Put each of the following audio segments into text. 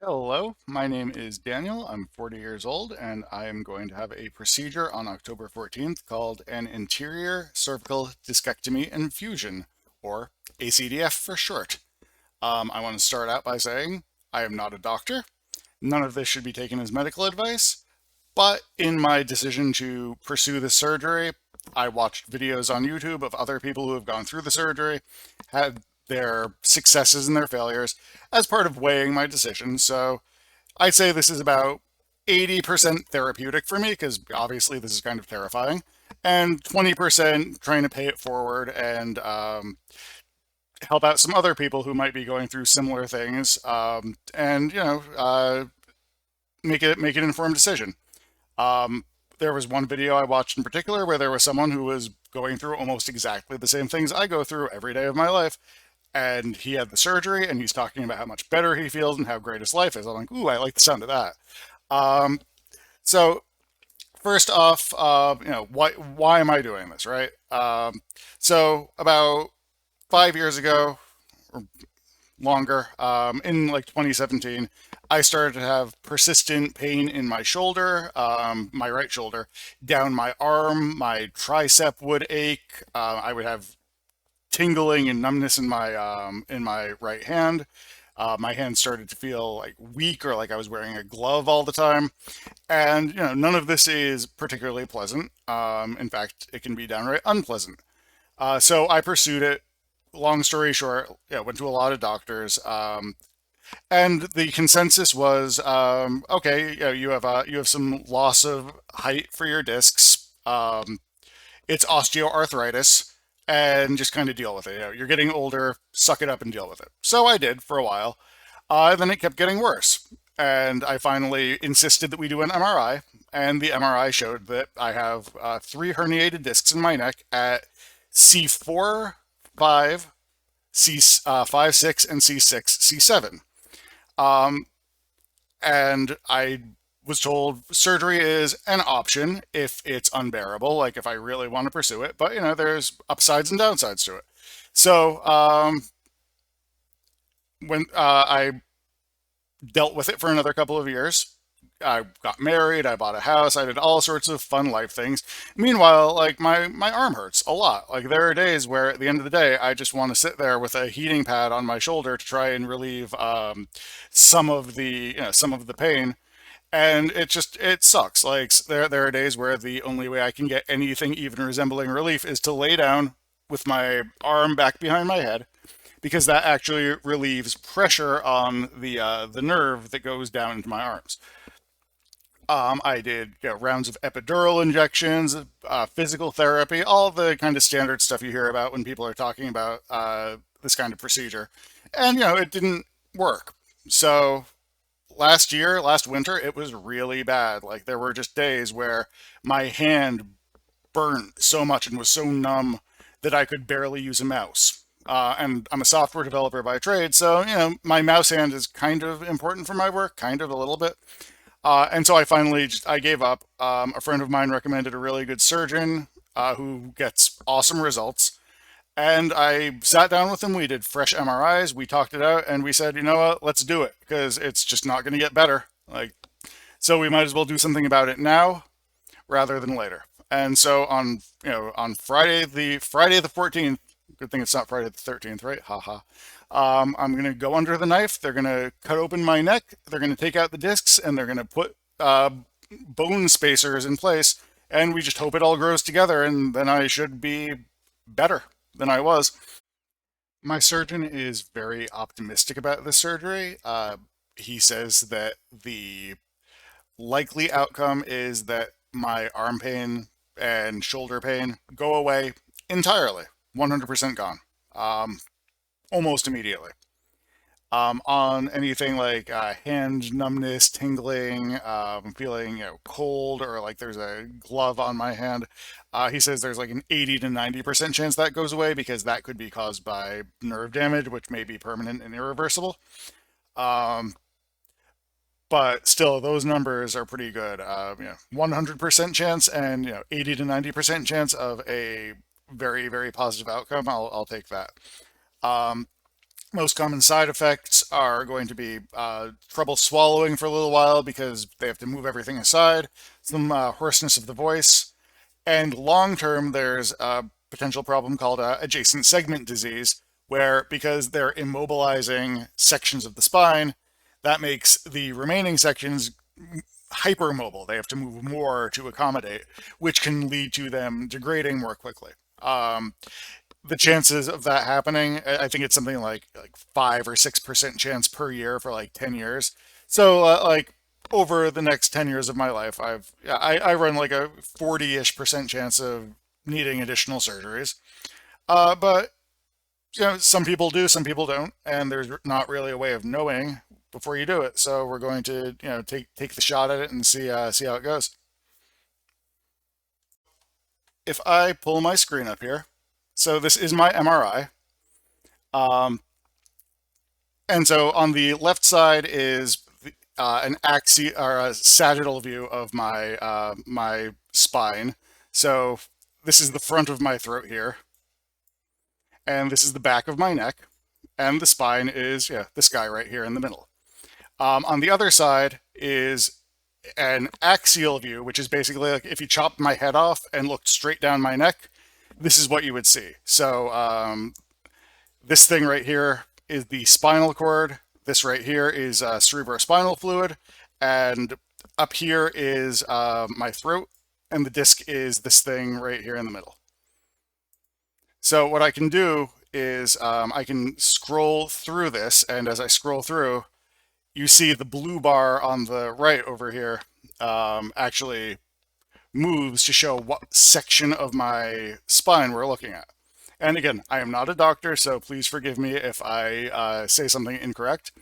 Hello, my name is Daniel. I'm 40 years old and I am going to have a procedure on October 14th called an anterior cervical discectomy infusion, or ACDF for short. I want to start out by saying I am not a doctor. None of this should be taken as medical advice, but in my decision to pursue the surgery, I watched videos on YouTube of other people who have gone through the surgery, had their successes and their failures as part of weighing my decision. So I'd say this is about 80% therapeutic for me because obviously this is kind of terrifying, and 20% trying to pay it forward and help out some other people who might be going through similar things, and make an informed decision. There was one video I watched in particular where there was someone who was going through almost exactly the same things I go through every day of my life, and he had the surgery and he's talking about how much better he feels and how great his life is. I'm like, ooh, I like the sound of that. Um, so first off, why am I doing this, right? So about 5 years ago, or longer, in like 2017, I started to have persistent pain in my shoulder, my right shoulder, down my arm. My tricep would ache. I would have tingling and numbness in my right hand. My hand started to feel like weak or like I was wearing a glove all the time. And, none of this is particularly pleasant. In fact, it can be downright unpleasant. So I pursued it. Long story short, yeah, went to a lot of doctors. And the consensus was, okay, you have some loss of height for your discs. It's osteoarthritis, and just kind of deal with it. You're getting older, suck it up and deal with it. So I did for a while. Then it kept getting worse. And I finally insisted that we do an MRI. And the MRI showed that I have three herniated discs in my neck at C4, 5, C5, 6, and C6, C7. Um, and I was told surgery is an option if it's unbearable, like if I really want to pursue it. But there's upsides and downsides to it. So when I dealt with it for another couple of years, I got married, I bought a house, I did all sorts of fun life things. Meanwhile, like my arm hurts a lot. Like there are days where at the end of the day, I just want to sit there with a heating pad on my shoulder to try and relieve some of the pain, and it sucks. Like there are days where the only way I can get anything even resembling relief is to lay down with my arm back behind my head, because that actually relieves pressure on the nerve that goes down into my arms. I did rounds of epidural injections, physical therapy, all the kind of standard stuff you hear about when people are talking about this kind of procedure, and it didn't work. So last winter, it was really bad. Like there were just days where my hand burnt so much and was so numb that I could barely use a mouse. And I'm a software developer by trade, so my mouse hand is kind of important for my work, kind of a little bit. And so I finally I gave up. A friend of mine recommended a really good surgeon who gets awesome results. And I sat down with him. We did fresh MRIs. We talked it out, and we said, you know what, let's do it because it's just not going to get better. Like, so we might as well do something about it now rather than later. And so on Friday the 14th. Good thing it's not Friday the 13th, right? Haha. I'm gonna go under the knife. They're gonna cut open my neck. They're gonna take out the discs, and they're gonna put bone spacers in place. And we just hope it all grows together, and then I should be better than I was. My surgeon is very optimistic about this surgery. He says that the likely outcome is that my arm pain and shoulder pain go away entirely, 100% gone, almost immediately. On anything like hand numbness, tingling, feeling cold, or like there's a glove on my hand. He says there's like an 80 to 90% chance that goes away because that could be caused by nerve damage, which may be permanent and irreversible. Um, but still, those numbers are pretty good. 100% chance and 80 to 90% chance of a very, very positive outcome. I'll take that. Um, Most common side effects are going to be trouble swallowing for a little while because they have to move everything aside, some hoarseness of the voice, and long term, there's a potential problem called adjacent segment disease, where because they're immobilizing sections of the spine, that makes the remaining sections hypermobile. They have to move more to accommodate, which can lead to them degrading more quickly. Um, the chances of that happening, I think it's something like 5 or 6% chance per year for like 10 years. So like over the next 10 years of my life, I run like a 40-ish% chance of needing additional surgeries. But some people do, some people don't, and there's not really a way of knowing before you do it. So we're going to take the shot at it and see how it goes. If I pull my screen up here, so this is my MRI. Um, And so on the left side is an axis or a sagittal view of my spine. So this is the front of my throat here, and this is the back of my neck, and the spine is this guy right here in the middle. On the other side is an axial view, which is basically like if you chopped my head off and looked straight down my neck, this is what you would see. So this thing right here is the spinal cord. This right here is cerebrospinal fluid. And up here is my throat. And the disc is this thing right here in the middle. So what I can do is I can scroll through this. And as I scroll through, you see the blue bar on the right over here actually moves to show what section of my spine we're looking at. And again, I am not a doctor, so please forgive me if I say something incorrect.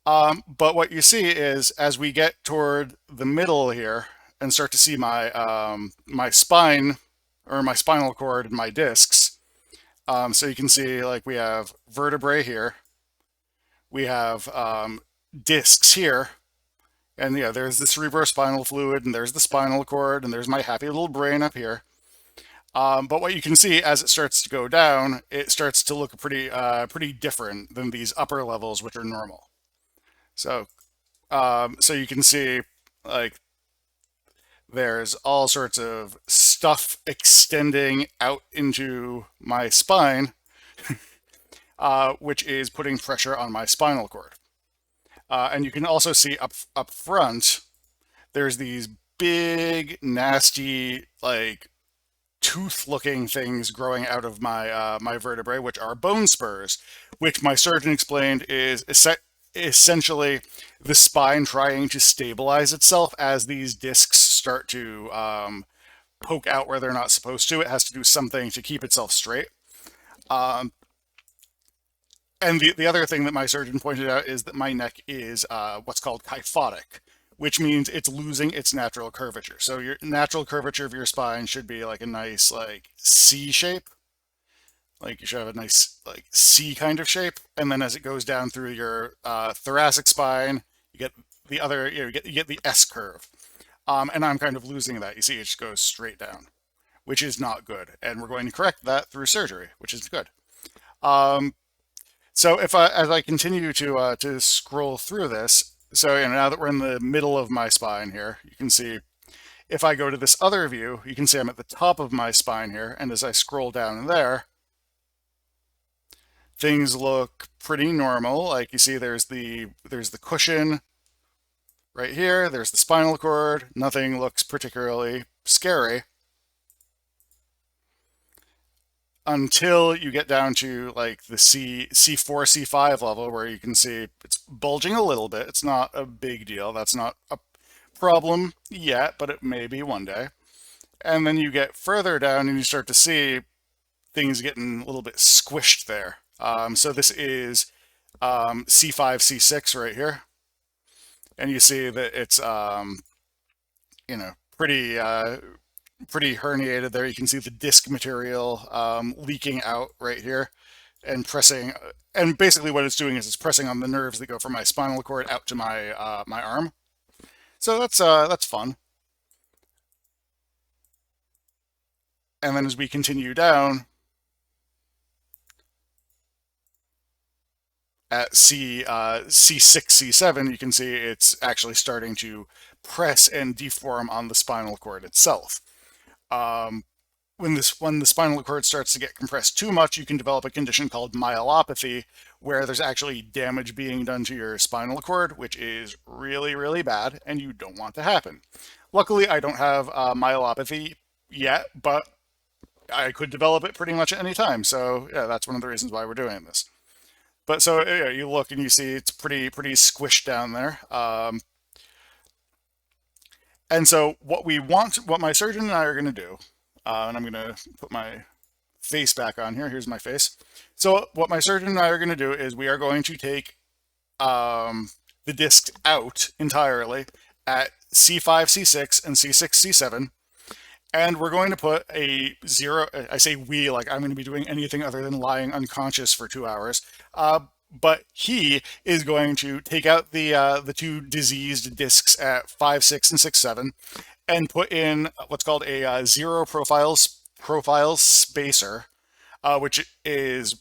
But what you see is as we get toward the middle here and start to see my spine or my spinal cord and my discs, so you can see like we have vertebrae here, we have discs here, and there's the cerebrospinal fluid, and there's the spinal cord, and there's my happy little brain up here. But what you can see as it starts to go down, it starts to look pretty different than these upper levels, which are normal. So, so you can see like there's all sorts of stuff extending out into my spine, which is putting pressure on my spinal cord. And you can also see up front, there's these big, nasty, like tooth-looking things growing out of my vertebrae, which are bone spurs, which my surgeon explained is essentially the spine trying to stabilize itself as these discs start to poke out where they're not supposed to. It has to do something to keep itself straight. Um, and the other thing that my surgeon pointed out is that my neck is what's called kyphotic, which means it's losing its natural curvature. So your natural curvature of your spine should be like a nice like C shape. Like you should have a nice like C kind of shape. And then as it goes down through your thoracic spine, you get the other, you get the S curve. And I'm kind of losing that. You see, it just goes straight down, which is not good. And we're going to correct that through surgery, which is good. So as I continue to scroll through this, so now that we're in the middle of my spine here, you can see if I go to this other view, you can see I'm at the top of my spine here, and as I scroll down there, things look pretty normal. Like you see, there's the cushion right here, there's the spinal cord. Nothing looks particularly scary until you get down to like the C4, C5 level where you can see it's bulging a little bit. It's not a big deal. That's not a problem yet, but it may be one day. And then you get further down and you start to see things getting a little bit squished there. So this is C5, C6 right here. And you see that it's, pretty pretty herniated there. You can see the disc material leaking out right here and pressing. And basically what it's doing is it's pressing on the nerves that go from my spinal cord out to my arm. So that's fun. And then as we continue down, at C6, C7, you can see it's actually starting to press and deform on the spinal cord itself. Um, when the spinal cord starts to get compressed too much, you can develop a condition called myelopathy, where there's actually damage being done to your spinal cord, which is really, really bad, and you don't want to happen. Luckily, I don't have myelopathy yet, but I could develop it pretty much at any time. So yeah, that's one of the reasons why we're doing this. But so yeah, you look and you see it's pretty squished down there. And so what my surgeon and I are going to do, and I'm going to put my face back on here. Here's my face. So what my surgeon and I are going to do is we are going to take the discs out entirely at C5, C6, and C6, C7. And we're going to put a zero, I say we, like I'm going to be doing anything other than lying unconscious for 2 hours. But he is going to take out the two diseased discs at 5, 6, and 6, 7, and put in what's called a zero profile spacer, which is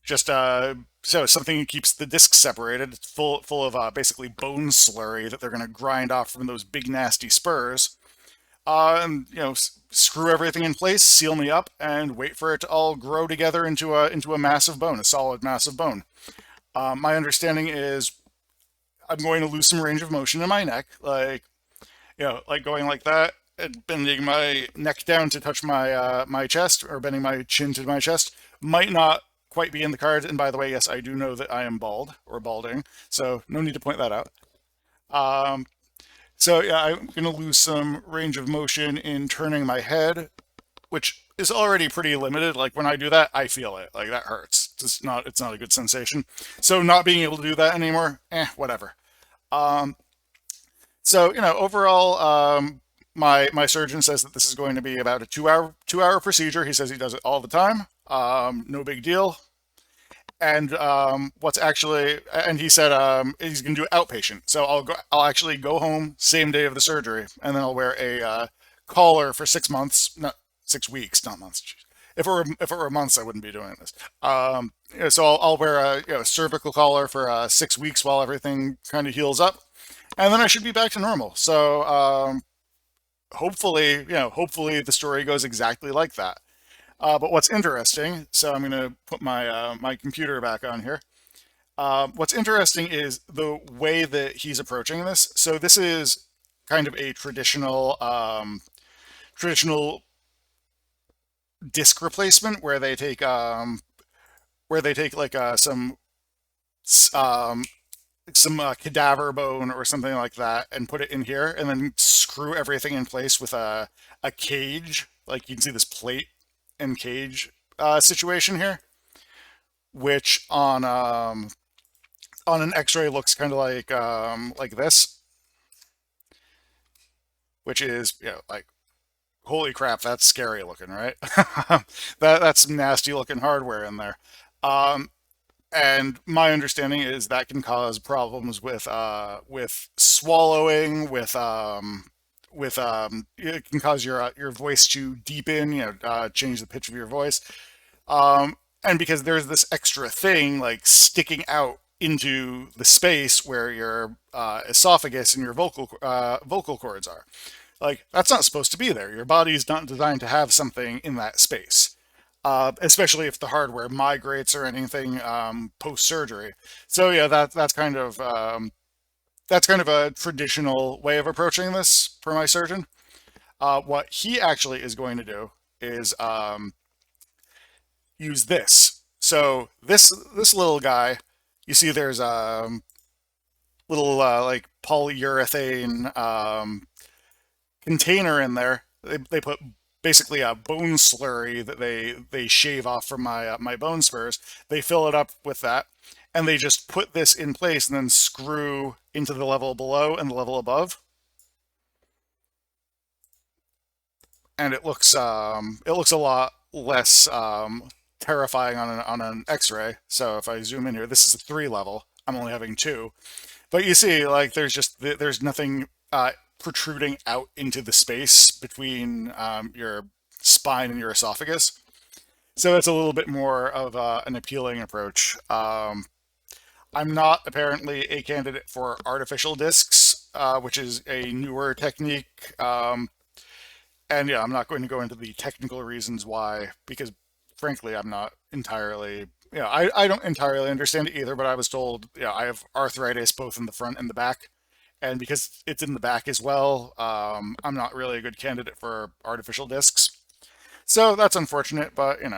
just so something that keeps the discs separated. It's full of basically bone slurry that they're going to grind off from those big nasty spurs. And screw everything in place, seal me up, and wait for it to all grow together into a massive bone, a solid massive bone. My understanding is I'm going to lose some range of motion in my neck, like like going like that, and bending my neck down to touch my chest, or bending my chin to my chest. Might not quite be in the cards. And by the way, yes, I do know that I am bald or balding, so no need to point that out. Um, so yeah, I'm going to lose some range of motion in turning my head, which is already pretty limited. Like when I do that, I feel it. Like that hurts. It's not a good sensation. So not being able to do that anymore, whatever. Um, so overall, my surgeon says that this is going to be about a two hour procedure. He says he does it all the time. No big deal. And he said he's going to do it outpatient. So I'll actually go home same day of the surgery, and then I'll wear a collar for 6 months, not 6 weeks, not months. If it were months, I wouldn't be doing this. So I'll wear a cervical collar for 6 weeks while everything kind of heals up, and then I should be back to normal. So hopefully the story goes exactly like that. But what's interesting, so I'm going to put my computer back on here. What's interesting is the way that he's approaching this. So this is kind of a traditional disc replacement where they take like um, some cadaver bone or something like that and put it in here, and then screw everything in place with a cage. Like you can see this plate and cage situation here, which on an X-ray looks kind of like this, which is like holy crap, that's scary looking, right? That's some nasty looking hardware in there. Um, and my understanding is that can cause problems with swallowing, it can cause your voice to deepen, change the pitch of your voice. And because there's this extra thing like sticking out into the space where your esophagus and your vocal cords are. Like that's not supposed to be there. Your body's not designed to have something in that space, especially if the hardware migrates or anything post surgery. So yeah, that's kind of a traditional way of approaching this for my surgeon. What he actually is going to do is use this. So this little guy, you see, there's a little like polyurethane container in there. They put basically a bone slurry that they shave off from my bone spurs. They fill it up with that, and they just put this in place and then screw into the level below and the level above. And it looks a lot less terrifying on an X-ray. So if I zoom in here, this is a 3 level. I'm only having 2, but you see, like there's nothing protruding out into the space between your spine and your esophagus. So it's a little bit more of an appealing approach. I'm not apparently a candidate for artificial discs, which is a newer technique. And yeah, I'm not going to go into the technical reasons why, because frankly, I'm not entirely, I don't entirely understand it either, but I was told, I have arthritis both in the front and the back. And because it's in the back as well, I'm not really a good candidate for artificial discs. So that's unfortunate, but you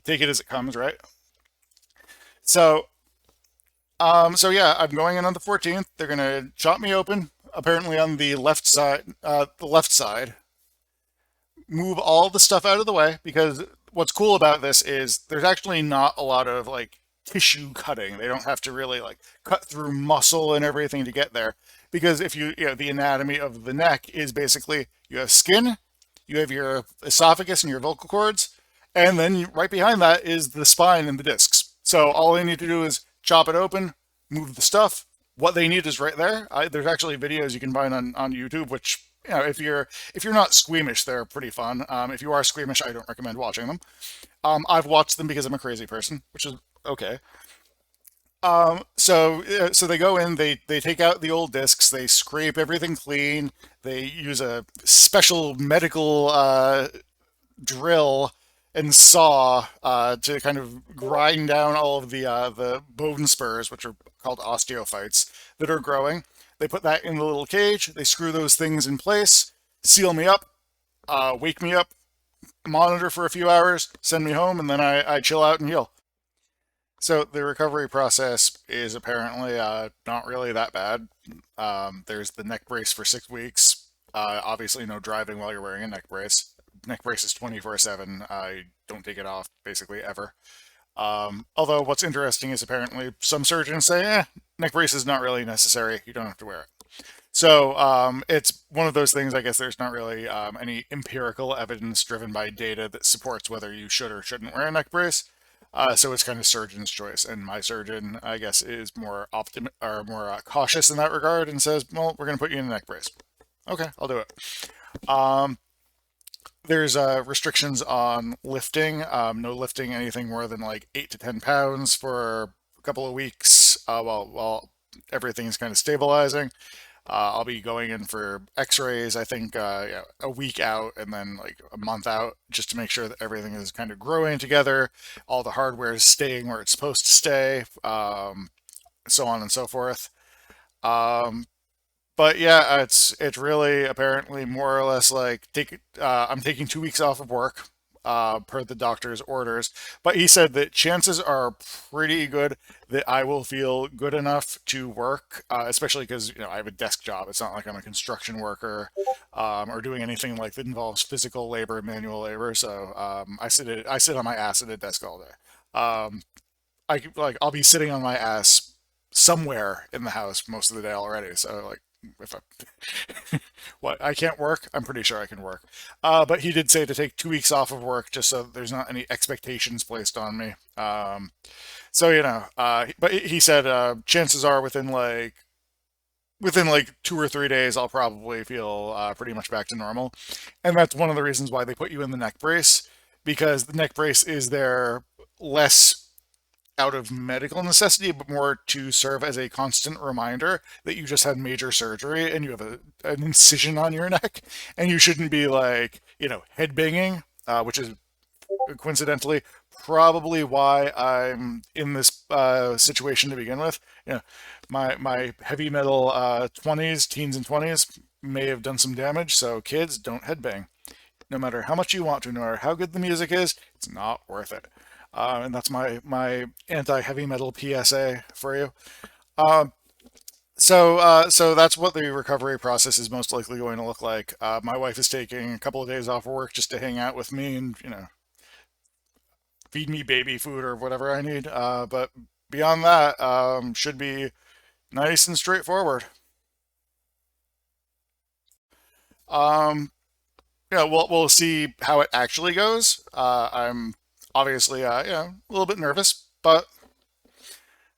take it as it comes, right? So, so yeah, I'm going in on the 14th. They're gonna chop me open, apparently on the left side, move all the stuff out of the way because what's cool about this is there's actually not a lot of like tissue cutting. They don't have to really like cut through muscle and everything to get there because if the anatomy of the neck is basically you have skin, you have your esophagus and your vocal cords, and then right behind that is the spine and the discs. So all they need to do is chop it open, move the stuff. What they need is right there. There's actually videos you can find on YouTube, which if you're not squeamish, they're pretty fun. If you are squeamish, I don't recommend watching them. I've watched them because I'm a crazy person, which is okay. So they go in, they take out the old discs, they scrape everything clean, they use a special medical drill and saw to kind of grind down all of the bone spurs, which are called osteophytes, that are growing. They put that in the little cage. They screw those things in place, seal me up, wake me up, monitor for a few hours, send me home, and then I chill out and heal. So the recovery process is apparently not really that bad. There's the neck brace for 6 weeks. Obviously, no driving while you're wearing a neck brace. Neck brace is 24/7. I don't take it off basically ever. Although what's interesting is apparently some surgeons say, neck brace is not really necessary. You don't have to wear it. So it's one of those things, I guess there's not really any empirical evidence driven by data that supports whether you should or shouldn't wear a neck brace. So it's kind of surgeon's choice, and my surgeon, I guess, is more more cautious in that regard, and says, "Well, we're going to put you in a neck brace." Okay, I'll do it. Um, there's restrictions on lifting. No lifting anything more than like 8 to 10 pounds for a couple of weeks while everything is kind of stabilizing. I'll be going in for X-rays, I think, yeah, a week out and then like a month out, just to make sure that everything is kind of growing together, all the hardware is staying where it's supposed to stay, so on and so forth. Um, but yeah, it's really apparently more or less like I'm taking 2 weeks off of work, per the doctor's orders. But he said that chances are pretty good that I will feel good enough to work, especially because I have a desk job. It's not like I'm a construction worker, or doing anything like that involves physical labor, manual labor. So I sit on my ass at a desk all day. I'll be sitting on my ass somewhere in the house most of the day already. So like if I what I can't work, I'm pretty sure I can work. But he did say to take 2 weeks off of work just so that there's not any expectations placed on me. So but he said chances are within like 2 or 3 days, I'll probably feel pretty much back to normal, and that's one of the reasons why they put you in the neck brace because the neck brace is there less out of medical necessity, but more to serve as a constant reminder that you just had major surgery and you have an incision on your neck, and you shouldn't be like, head banging, which is coincidentally probably why I'm in this situation to begin with. My heavy metal 20s, teens and 20s may have done some damage, so kids, don't headbang. No matter how much you want to, no matter how good the music is, it's not worth it. And that's my anti-heavy metal PSA for you. Um, so that's what the recovery process is most likely going to look like. My wife is taking a couple of days off of work just to hang out with me and feed me baby food or whatever I need. But beyond that, should be nice and straightforward. Um, we'll see how it actually goes. I'm obviously a little bit nervous, but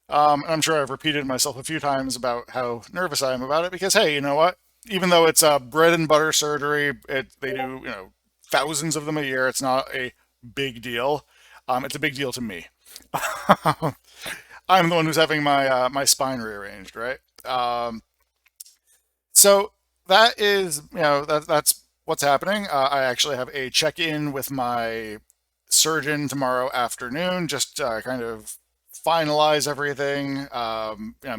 I'm sure I've repeated myself a few times about how nervous I am about it because hey, you know what? Even though it's a bread and butter surgery, they do thousands of them a year. It's not a big deal. It's a big deal to me. I'm the one who's having my spine rearranged, right? So that is, that's what's happening. I actually have a check-in with my surgeon tomorrow afternoon, just kind of finalize everything,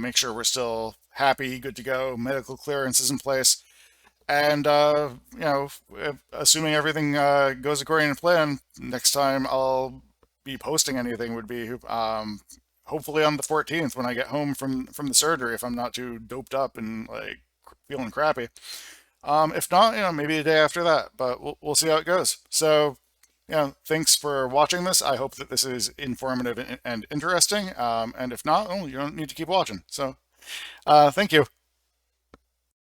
make sure we're still happy, good to go, medical clearance is in place. And, assuming everything goes according to plan, next time I'll be posting anything would be hopefully on the 14th when I get home from the surgery, if I'm not too doped up and like feeling crappy. If not, maybe a day after that, but we'll see how it goes. So, thanks for watching this. I hope that this is informative and interesting. And if not, oh, you don't need to keep watching. So, thank you.